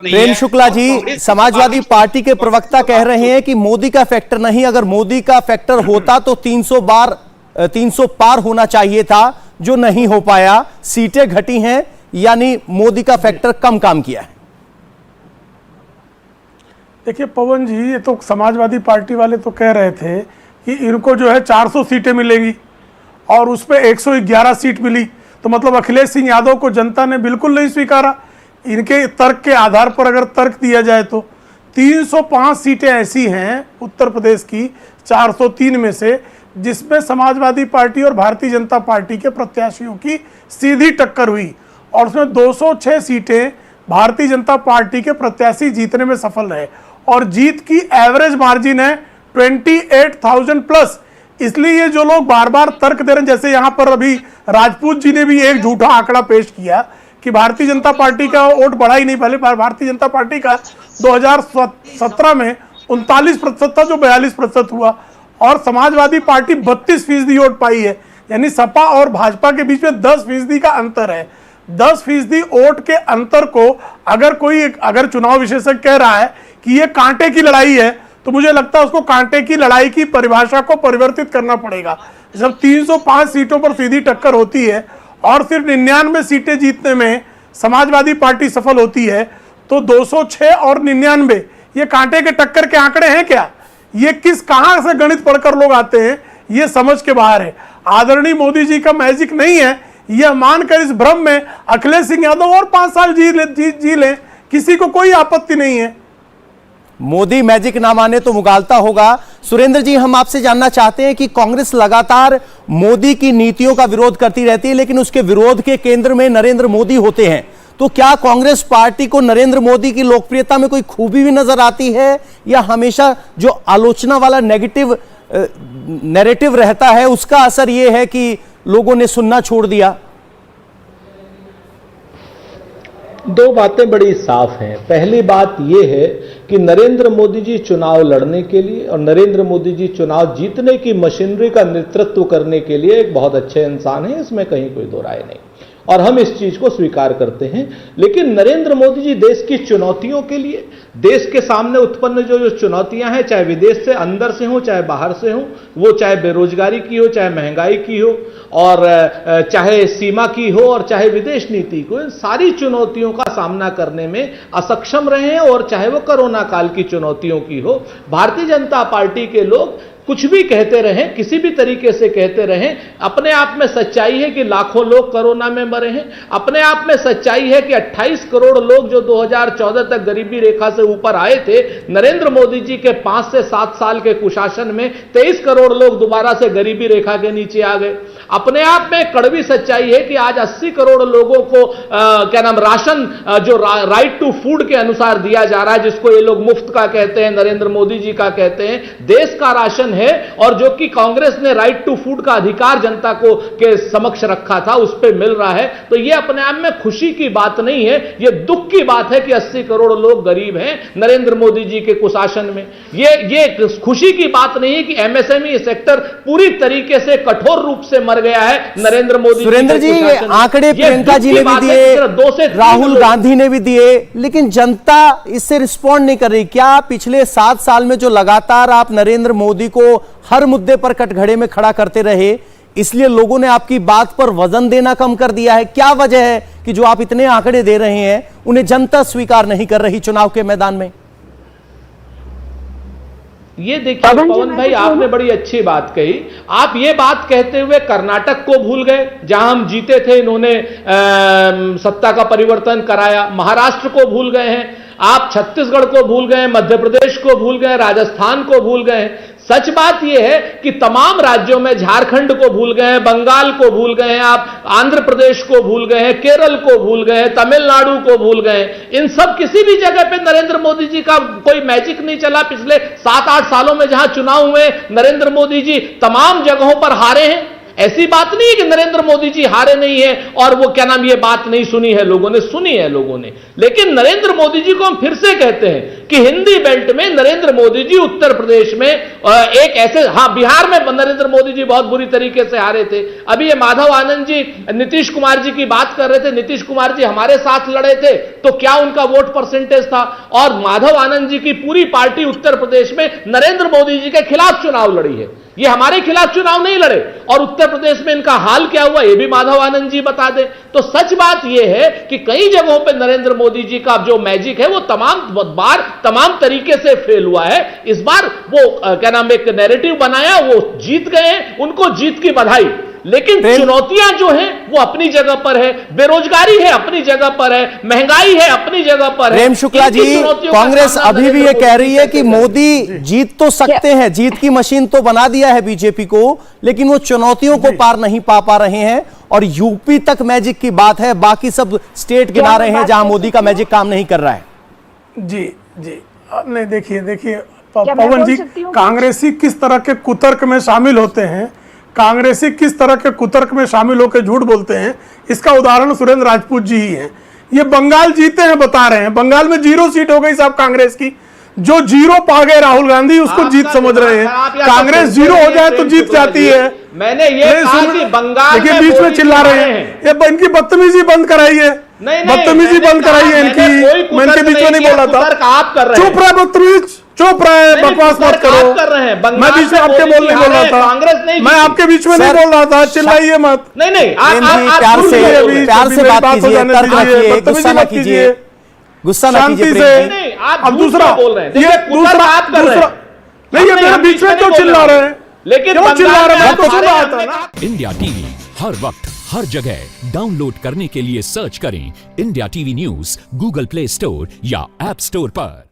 Prem Shukla ji, Samajwadi party के प्रवक्ता कह रहे हैं कि मोदी का फैक्टर नहीं, अगर मोदी का फैक्टर होता तो 300 पार होना चाहिए था, जो नहीं हो पाया। सीटें घटी हैं, यानी मोदी का फैक्टर कम काम किया है। देखिए पवन जी, ये तो समाजवादी पार्टी वाले तो कह रहे थे कि इनको जो है 400 सीटें मिलेंगी और उस पर 111 सीट मिली, तो मतलब अखिलेश सिंह यादव को जनता ने बिल्कुल नहीं स्वीकारा। इनके तर्क के आधार पर अगर तर्क दिया जाए तो 305 सीटें ऐसी हैं उत्तर प्रदेश की 403 में से, जिसमें समाजवादी पार्टी और भारतीय जनता पार्टी के प्रत्याशियों की सीधी टक्कर हुई और उसमें 206 सीटें भारतीय जनता पार्टी के प्रत्याशी जीतने में सफल रहे और जीत की एवरेज मार्जिन है 28,000 प्लस। इसलिए ये जो लोग बार बार तर्क दे रहे हैं, जैसे यहाँ पर अभी राजपूत जी ने भी एक झूठा आंकड़ा पेश किया कि भारतीय जनता पार्टी का वोट बढ़ा ही नहीं। पहले भारतीय जनता पार्टी का 2017 में 39% था, जो 42% हुआ, और समाजवादी पार्टी 32% वोट पाई है। यानी सपा और भाजपा के बीच में 10% का अंतर है। 10% वोट के अंतर को अगर चुनाव विशेषज्ञ कह रहा है कि ये कांटे की लड़ाई है, तो मुझे लगता है उसको कांटे की लड़ाई की परिभाषा को परिवर्तित करना पड़ेगा। जब 305 सीटों पर सीधी टक्कर होती है और सिर्फ 99 सीटें जीतने में समाजवादी पार्टी सफल होती है, तो 206 और 99 ये कांटे के टक्कर के आंकड़े हैं क्या? ये कहां से गणित पढ़कर लोग आते हैं, ये समझ के बाहर है। आदरणीय मोदी जी का मैजिक नहीं है, यह मानकर इस भ्रम में अखिलेश सिंह यादव और 5 साल जी लें, किसी को कोई आपत्ति नहीं है। मोदी मैजिक ना माने तो मुगालता होगा। सुरेंद्र जी, हम आपसे जानना चाहते हैं कि कांग्रेस लगातार मोदी की नीतियों का विरोध करती रहती है, लेकिन उसके विरोध के केंद्र में नरेंद्र मोदी होते हैं। तो क्या कांग्रेस पार्टी को नरेंद्र मोदी की लोकप्रियता में कोई खूबी भी नजर आती है, या हमेशा जो आलोचना वाला नेगेटिव नैरेटिव रहता है उसका असर यह है कि लोगों ने सुनना छोड़ दिया? दो बातें बड़ी साफ हैं। पहली बात यह है कि नरेंद्र मोदी जी चुनाव लड़ने के लिए और नरेंद्र मोदी जी चुनाव जीतने की मशीनरी का नेतृत्व करने के लिए एक बहुत अच्छे इंसान हैं, इसमें कहीं कोई दो राय नहीं, और हम इस चीज को स्वीकार करते हैं। लेकिन नरेंद्र मोदी जी देश की चुनौतियों के लिए, देश के सामने उत्पन्न जो चुनौतियां हैं, चाहे विदेश से अंदर से हो चाहे बाहर से हो, वो चाहे बेरोजगारी की हो, चाहे महंगाई की हो, और चाहे सीमा की हो, और चाहे विदेश नीति को, इन सारी चुनौतियों का सामना करने में असक्षम रहे हैं। और चाहे वो कोरोना काल की चुनौतियों की हो, भारतीय जनता पार्टी के लोग कुछ भी कहते रहें, किसी भी तरीके से कहते रहें, अपने आप में सच्चाई है कि लाखों लोग कोरोना में मरे हैं। अपने आप में सच्चाई है कि 28 करोड़ लोग जो 2014 तक गरीबी रेखा से ऊपर आए थे, नरेंद्र मोदी जी के 5 से 7 साल के कुशासन में 23 करोड़ लोग दोबारा से गरीबी रेखा के नीचे आ गए। अपने आप में कड़वी सच्चाई है कि आज 80 करोड़ लोगों को राशन जो राइट टू फूड के अनुसार दिया जा रहा है, जिसको ये लोग मुफ्त का कहते हैं, नरेंद्र मोदी जी का कहते हैं, देश का राशन है, और जो कि कांग्रेस ने राइट टू फूड का अधिकार जनता को के समक्ष रखा था, उस पर मिल रहा है। तो यह अपने आप में खुशी की बात नहीं है, यह दुख की बात है कि 80 करोड़ लोग गरीब हैं नरेंद्र मोदी जी के कुशासन में। ये खुशी की बात नहीं है कि एमएसएमई सेक्टर पूरी तरीके से कठोर रूप से मर गया है नरेंद्र मोदी। सुरेंद्र जी, ये आंकड़े प्रियंका जी ने भी दिए, राहुल गांधी ने भी दिए, लेकिन जनता इससे रिस्पॉन्ड नहीं कर रही। क्या पिछले 7 साल में जो लगातार आप नरेंद्र मोदी को हर मुद्दे पर कटघरे में खड़ा करते रहे, इसलिए लोगों ने आपकी बात पर वजन देना कम कर दिया है? क्या वजह है कि जो आप इतने आंकड़े दे रहे हैं उन्हें जनता स्वीकार नहीं कर रही चुनाव के मैदान में? ये देखिए पवन भाई, आपने बड़ी अच्छी बात कही। आप ये बात कहते हुए कर्नाटक को भूल गए, जहां हम जीते थे, इन्होंने सत्ता का परिवर्तन कराया। महाराष्ट्र को भूल गए हैं आप, छत्तीसगढ़ को भूल गए, मध्य प्रदेश को भूल गए, राजस्थान को भूल गए। सच बात यह है कि तमाम राज्यों में, झारखंड को भूल गए हैं, बंगाल को भूल गए हैं आप, आंध्र प्रदेश को भूल गए हैं, केरल को भूल गए हैं, तमिलनाडु को भूल गए हैं। इन सब किसी भी जगह पे नरेंद्र मोदी जी का कोई मैजिक नहीं चला। पिछले 7-8 सालों में जहां चुनाव हुए, नरेंद्र मोदी जी तमाम जगहों पर हारे हैं। ऐसी बात नहीं है कि नरेंद्र मोदी जी हारे नहीं है और वो ये बात नहीं सुनी है लोगों ने, सुनी है लोगों ने। लेकिन नरेंद्र मोदी जी को हम फिर से कहते हैं कि हिंदी बेल्ट में नरेंद्र मोदी जी उत्तर प्रदेश में एक ऐसे, हाँ बिहार में नरेंद्र मोदी जी बहुत बुरी तरीके से हारे थे। अभी ये माधव आनंद जी नीतीश कुमार जी की बात कर रहे थे, नीतीश कुमार जी हमारे साथ लड़े थे तो क्या उनका वोट परसेंटेज था, और माधव आनंद जी की पूरी पार्टी उत्तर प्रदेश में नरेंद्र मोदी जी के खिलाफ चुनाव लड़ी है, ये हमारे खिलाफ चुनाव नहीं लड़े। और उत्तर प्रदेश में इनका हाल क्या हुआ ये भी माधव आनंद जी बता दें। तो सच बात यह है कि कई जगहों पे नरेंद्र मोदी जी का जो मैजिक है वो तमाम तरीके से फेल हुआ है। इस बार वो क्या नाम एक नैरेटिव बनाया, वो जीत गए, उनको जीत की बधाई। लेकिन चुनौतियां जो हैं वो अपनी जगह पर है, बेरोजगारी है अपनी जगह पर है, महंगाई है अपनी जगह पर है। प्रेम शुक्ला जी, कांग्रेस अभी भी ये कह रही है कि मोदी जीत तो सकते हैं, जीत की मशीन तो बना दिया है बीजेपी को, लेकिन वो चुनौतियों को पार नहीं पा रहे हैं। और यूपी तक मैजिक की बात है, बाकी सब स्टेट गिना रहे हैं जहां मोदी का मैजिक काम नहीं कर रहा है। जी नहीं, देखिए पवन जी, कांग्रेसी किस तरह के कुतर्क में शामिल होते हैं, कांग्रेसी किस तरह के कुतर्क में शामिल होकर झूठ बोलते हैं, इसका उदाहरण सुरेंद्र राजपूत जी ही हैं। ये बंगाल जीते हैं बता रहे हैं, बंगाल में 0 सीट हो गई साहब कांग्रेस की, जो 0 पा गए राहुल गांधी उसको जीत समझ रहे हैं। कांग्रेस 0 हो जाए तो जीत जाती है। मैंने ये कहा कि बंगाल देखिए बीच में चिल्ला रहे हैं, ये इनकी बदतमीजी बंद कराइए, बदतमीजी बंद कराइए इनकी। मैं इनके बीच में नहीं बोला था, चुप रहे बदतमीज, चुप रहे, बकवास मत करो। मैं बीच में आपके बोल नहीं बोल रहा था, मैं आपके बीच में नहीं बोल रहा था, चिल्लाइए मत। नहीं प्यार से बात कीजिए, तर्क रखिए, गुस्सा ना कीजिए, गुस्सा ना कीजिए। अब दूसरा बोल रहे हैं, ये दूसरा नहीं, ये मेरे बीच में क्यों चिल्ला रहे हैं, लेकिन क्यों चिल्ला रहे हैं, तो सुना आता ना। इंडिया टीवी हर वक्त हर जगह डाउनलोड करने के लिए सर्च करें India TV news Google play store या ऐप स्टोर पर।